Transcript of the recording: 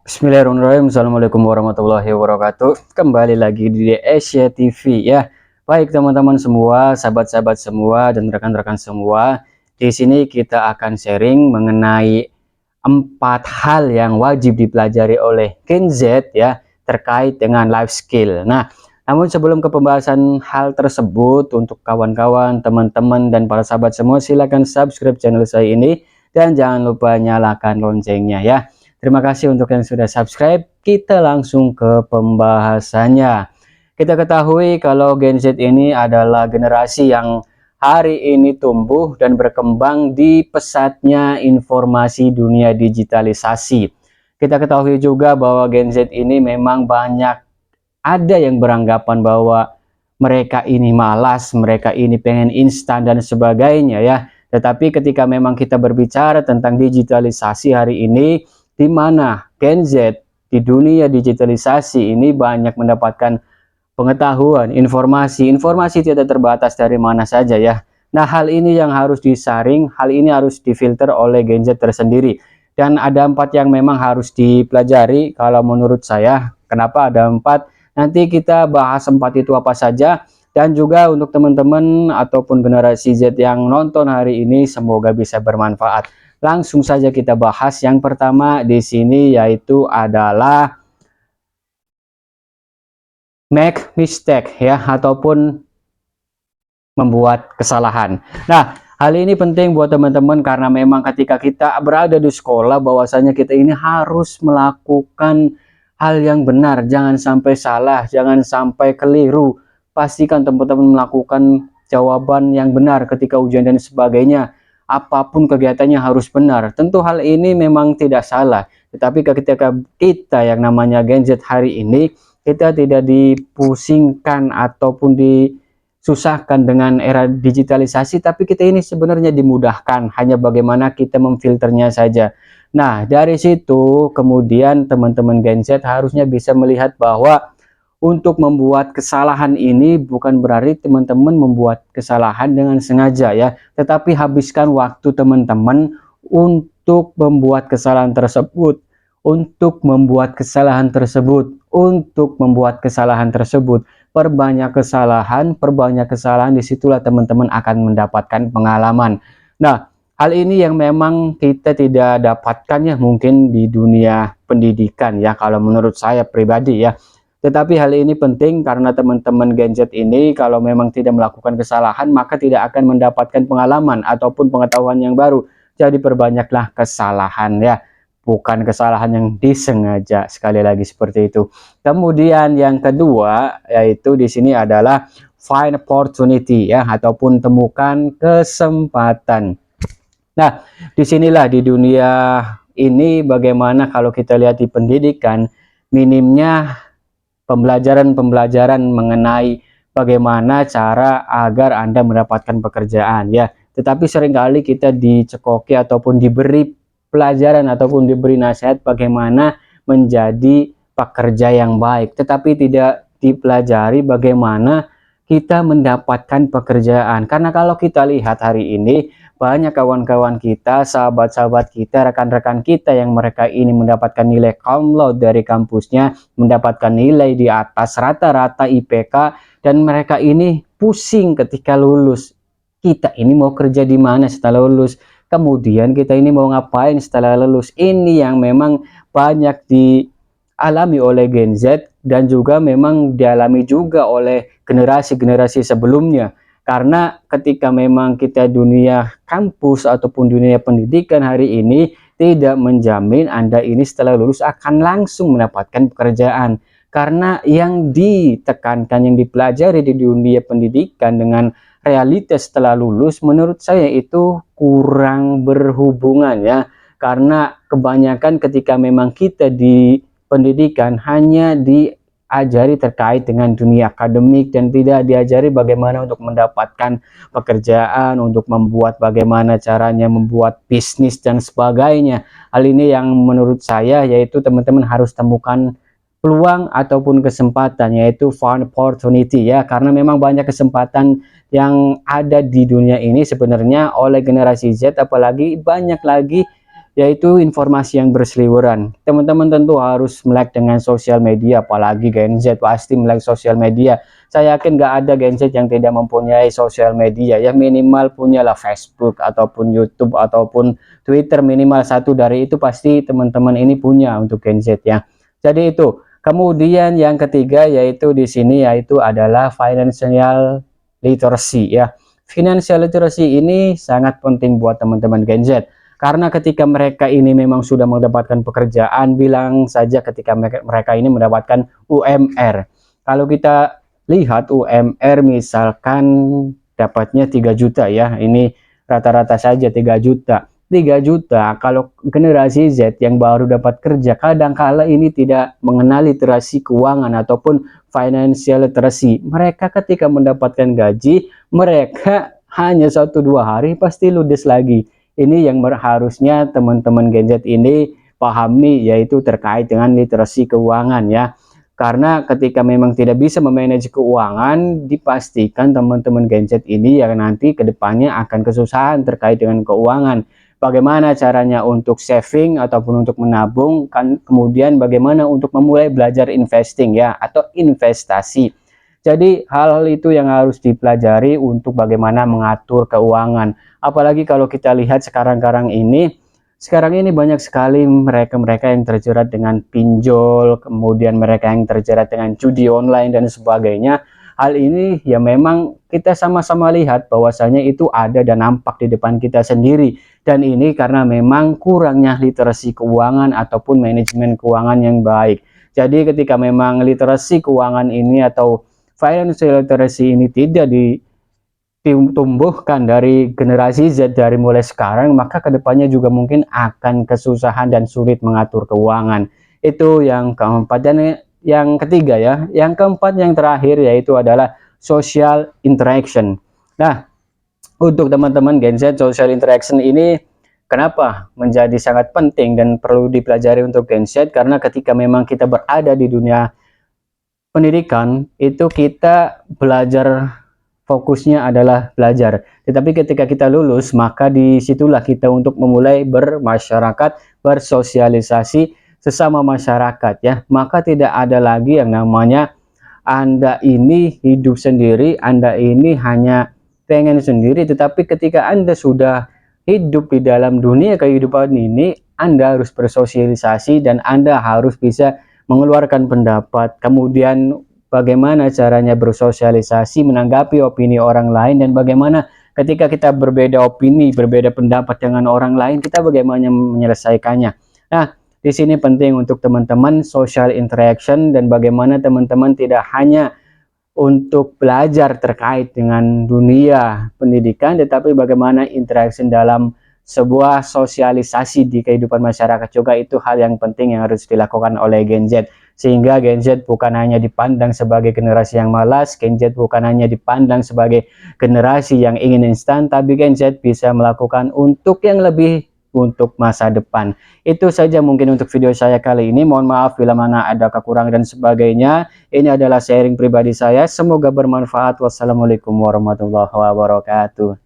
Bismillahirrahmanirrahim. Assalamualaikum warahmatullahi wabarakatuh. Kembali lagi di Asia TV ya. Baik teman-teman semua, sahabat-sahabat semua, dan rekan-rekan semua. Di sini kita akan sharing mengenai 4 hal yang wajib dipelajari oleh Gen Z ya, terkait dengan life skill. Nah, namun sebelum ke pembahasan hal tersebut, untuk kawan-kawan, teman-teman, dan para sahabat semua, silakan subscribe channel saya ini dan jangan lupa nyalakan loncengnya ya. Terima kasih untuk yang sudah subscribe. Kita langsung ke pembahasannya. Kita ketahui kalau Gen Z ini adalah generasi yang hari ini tumbuh dan berkembang di pesatnya informasi dunia digitalisasi. Kita ketahui juga bahwa Gen Z ini memang banyak ada yang beranggapan bahwa mereka ini malas, mereka ini pengen instan dan sebagainya ya. Tetapi ketika memang kita berbicara tentang digitalisasi hari ini, di mana Gen Z di dunia digitalisasi ini banyak mendapatkan pengetahuan, informasi tidak terbatas dari mana saja ya. Nah, hal ini yang harus disaring, hal ini harus difilter oleh Gen Z tersendiri. Dan ada 4 yang memang harus dipelajari kalau menurut saya. Kenapa ada 4? Nanti kita bahas 4 itu apa saja. Dan juga untuk teman-teman ataupun generasi Z yang nonton hari ini, semoga bisa bermanfaat. Langsung saja kita bahas. Yang pertama di sini yaitu adalah make mistake ya, ataupun membuat kesalahan. Nah, hal ini penting buat teman-teman karena memang ketika kita berada di sekolah, bahwasanya kita ini harus melakukan hal yang benar, jangan sampai salah, jangan sampai keliru. Pastikan teman-teman melakukan jawaban yang benar ketika ujian dan sebagainya. Apapun kegiatannya harus benar. Tentu hal ini memang tidak salah, tetapi ketika kita yang namanya Gen Z hari ini, kita tidak dipusingkan ataupun disusahkan dengan era digitalisasi, tapi kita ini sebenarnya dimudahkan, hanya bagaimana kita memfilternya saja. Nah, dari situ kemudian teman-teman Gen Z harusnya bisa melihat bahwa untuk membuat kesalahan ini bukan berarti teman-teman membuat kesalahan dengan sengaja ya, tetapi habiskan waktu teman-teman untuk membuat kesalahan tersebut, untuk membuat kesalahan tersebut, untuk membuat kesalahan tersebut. Perbanyak kesalahan, disitulah teman-teman akan mendapatkan pengalaman. Nah, hal ini yang memang kita tidak dapatkan ya mungkin di dunia pendidikan ya, kalau menurut saya pribadi ya. Tetapi hal ini penting karena teman-teman Gen Z ini kalau memang tidak melakukan kesalahan, maka tidak akan mendapatkan pengalaman ataupun pengetahuan yang baru. Jadi perbanyaklah kesalahan ya, bukan kesalahan yang disengaja, sekali lagi seperti itu. Kemudian yang kedua yaitu di sini adalah find opportunity ya, ataupun temukan kesempatan. Nah, disinilah di dunia ini bagaimana kalau kita lihat di pendidikan, minimnya pembelajaran mengenai bagaimana cara agar Anda mendapatkan pekerjaan ya. Tetapi seringkali kita dicekoki ataupun diberi pelajaran ataupun diberi nasihat bagaimana menjadi pekerja yang baik, tetapi tidak dipelajari bagaimana kita mendapatkan pekerjaan. Karena kalau kita lihat hari ini, banyak kawan-kawan kita, sahabat-sahabat kita, rekan-rekan kita yang mereka ini mendapatkan nilai cum laude dari kampusnya, mendapatkan nilai di atas rata-rata IPK, dan mereka ini pusing ketika lulus. Kita ini mau kerja di mana setelah lulus? Kemudian kita ini mau ngapain setelah lulus? Ini yang memang banyak dialami oleh Gen Z dan juga memang dialami juga oleh generasi-generasi sebelumnya. Karena ketika memang kita dunia kampus ataupun dunia pendidikan hari ini tidak menjamin Anda ini setelah lulus akan langsung mendapatkan pekerjaan. Karena yang ditekankan, yang dipelajari di dunia pendidikan dengan realitas setelah lulus, menurut saya itu kurang berhubungan ya. Karena kebanyakan ketika memang kita di pendidikan hanya diajari terkait dengan dunia akademik dan tidak diajari bagaimana untuk mendapatkan pekerjaan, untuk membuat bagaimana caranya membuat bisnis dan sebagainya. Hal ini yang menurut saya yaitu teman-teman harus temukan peluang ataupun kesempatan, yaitu find opportunity ya, karena memang banyak kesempatan yang ada di dunia ini sebenarnya oleh generasi Z, apalagi banyak lagi yaitu informasi yang berseliweran. Teman-teman tentu harus melek dengan sosial media, apalagi Gen Z pasti melek sosial media. Saya yakin nggak ada Gen Z yang tidak mempunyai sosial media, ya minimal punyalah Facebook ataupun YouTube ataupun Twitter, minimal satu dari itu pasti teman-teman ini punya untuk Gen Z ya. Jadi itu. Kemudian yang ketiga yaitu di sini yaitu adalah financial literacy ya. Financial literacy ini sangat penting buat teman-teman Gen Z. Karena ketika mereka ini memang sudah mendapatkan pekerjaan, bilang saja ketika mereka ini mendapatkan UMR. Kalau kita lihat UMR misalkan dapatnya 3 juta ya, ini rata-rata saja 3 juta. 3 juta kalau generasi Z yang baru dapat kerja, kadang-kala ini tidak mengenal literasi keuangan ataupun financial literacy. Mereka ketika mendapatkan gaji, mereka hanya 1-2 hari pasti ludes lagi. Ini yang harusnya teman-teman Gen Z ini pahami, yaitu terkait dengan literasi keuangan ya. Karena ketika memang tidak bisa memanage keuangan, dipastikan teman-teman Gen Z ini yang nanti kedepannya akan kesusahan terkait dengan keuangan. Bagaimana caranya untuk saving ataupun untuk menabung, kan kemudian bagaimana untuk memulai belajar investing ya, atau investasi. Jadi hal-hal itu yang harus dipelajari untuk bagaimana mengatur keuangan. Apalagi kalau kita lihat sekarang ini banyak sekali mereka-mereka yang terjerat dengan pinjol, kemudian mereka yang terjerat dengan judi online dan sebagainya. Hal ini ya memang kita sama-sama lihat bahwasanya itu ada dan nampak di depan kita sendiri. Dan ini karena memang kurangnya literasi keuangan ataupun manajemen keuangan yang baik. Jadi ketika memang literasi keuangan ini atau financial literacy ini tidak ditumbuhkan dari generasi Z dari mulai sekarang, maka kedepannya juga mungkin akan kesusahan dan sulit mengatur keuangan. Itu yang keempat. Dan yang ketiga ya, yang keempat yang terakhir yaitu adalah social interaction. Nah, untuk teman-teman Gen Z, social interaction ini kenapa menjadi sangat penting dan perlu dipelajari untuk Gen Z? Karena ketika memang kita berada di dunia pendidikan, itu kita belajar, fokusnya adalah belajar. Tetapi ketika kita lulus, maka disitulah kita untuk memulai bermasyarakat, bersosialisasi sesama masyarakat ya. Maka tidak ada lagi yang namanya Anda ini hidup sendiri, Anda ini hanya pengen sendiri. Tetapi ketika Anda sudah hidup di dalam dunia kehidupan ini, Anda harus bersosialisasi dan Anda harus bisa mengeluarkan pendapat. Kemudian bagaimana caranya bersosialisasi, menanggapi opini orang lain, dan bagaimana ketika kita berbeda opini, berbeda pendapat dengan orang lain, kita bagaimana menyelesaikannya. Nah, di sini penting untuk teman-teman social interaction dan bagaimana teman-teman tidak hanya untuk belajar terkait dengan dunia pendidikan, tetapi bagaimana interaksi dalam sebuah sosialisasi di kehidupan masyarakat juga. Itu hal yang penting yang harus dilakukan oleh Gen Z, sehingga Gen Z bukan hanya dipandang sebagai generasi yang malas, Gen Z bukan hanya dipandang sebagai generasi yang ingin instan, tapi Gen Z bisa melakukan untuk yang lebih untuk masa depan. Itu saja mungkin untuk video saya kali ini. Mohon maaf bila mana ada kekurangan dan sebagainya. Ini adalah sharing pribadi saya, semoga bermanfaat. Wassalamualaikum warahmatullahi wabarakatuh.